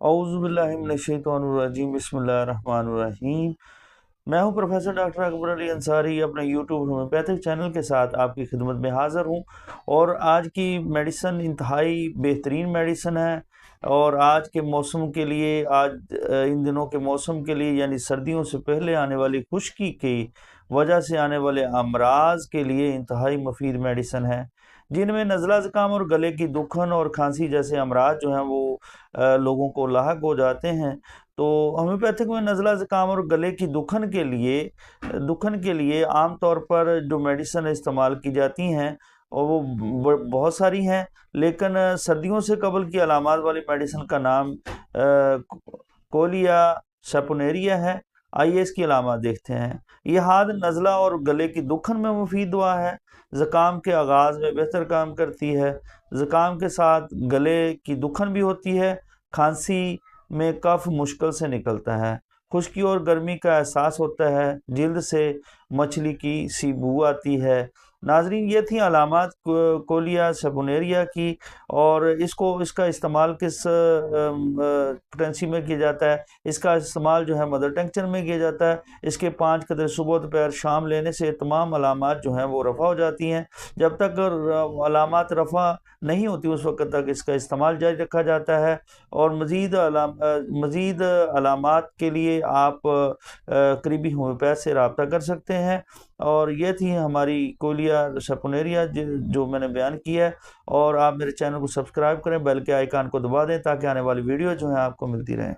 اعوذ باللہ من الشیطان الرجیم، بسم اللہ الرحمن الرحیم۔ میں ہوں پروفیسر ڈاکٹر اکبر علی انصاری، اپنے یوٹیوب ہومیوپیتھک چینل کے ساتھ آپ کی خدمت میں حاضر ہوں۔ اور آج کی میڈیسن انتہائی بہترین میڈیسن ہے، اور آج کے موسم کے لیے، ان دنوں کے موسم کے لیے، یعنی سردیوں سے پہلے آنے والی خشکی کی وجہ سے آنے والے امراض کے لیے انتہائی مفید میڈیسن ہے، جن میں نزلہ زکام اور گلے کی دکھن اور کھانسی جیسے امراض جو ہیں وہ لوگوں کو لاحق ہو جاتے ہیں۔ تو ہومیوپیتھک میں نزلہ زکام اور گلے کی دکھن کے لیے عام طور پر جو میڈیسن استعمال کی جاتی ہیں اور وہ بہت ساری ہیں، لیکن سردیوں سے قبل کی علامات والی میڈیسن کا نام کولیا سیپونیریا ہے۔ آئیے اس کی علامات دیکھتے ہیں۔ یہ حاد نزلہ اور گلے کی دکھن میں مفید دوا ہے، زکام کے آغاز میں بہتر کام کرتی ہے، زکام کے ساتھ گلے کی دکھن بھی ہوتی ہے، کھانسی میں کف مشکل سے نکلتا ہے، خشکی اور گرمی کا احساس ہوتا ہے، جلد سے مچھلی کی سی بو آتی ہے۔ ناظرین، یہ تھیں علامات کولیا سیپونیریا کی، اور اس کا استعمال کس پوٹینسی میں کیا جاتا ہے؟ اس کا استعمال جو ہے مدر ٹنکچر میں کیا جاتا ہے۔ اس کے 5 قطرے صبح دوپہر شام لینے سے تمام علامات جو ہیں وہ رفع ہو جاتی ہیں۔ جب تک علامات رفع نہیں ہوتی اس وقت تک اس کا استعمال جاری رکھا جاتا ہے، اور مزید علامات کے لیے آپ قریبی ہومیوپیتھ سے رابطہ کر سکتے ہیں۔ اور یہ تھی ہماری کولیا سیپونیریا جو میں نے بیان کی ہے، اور آپ میرے چینل کو سبسکرائب کریں، بیل کے آئیکن کو دبا دیں تاکہ آنے والی ویڈیو جو ہیں آپ کو ملتی رہیں۔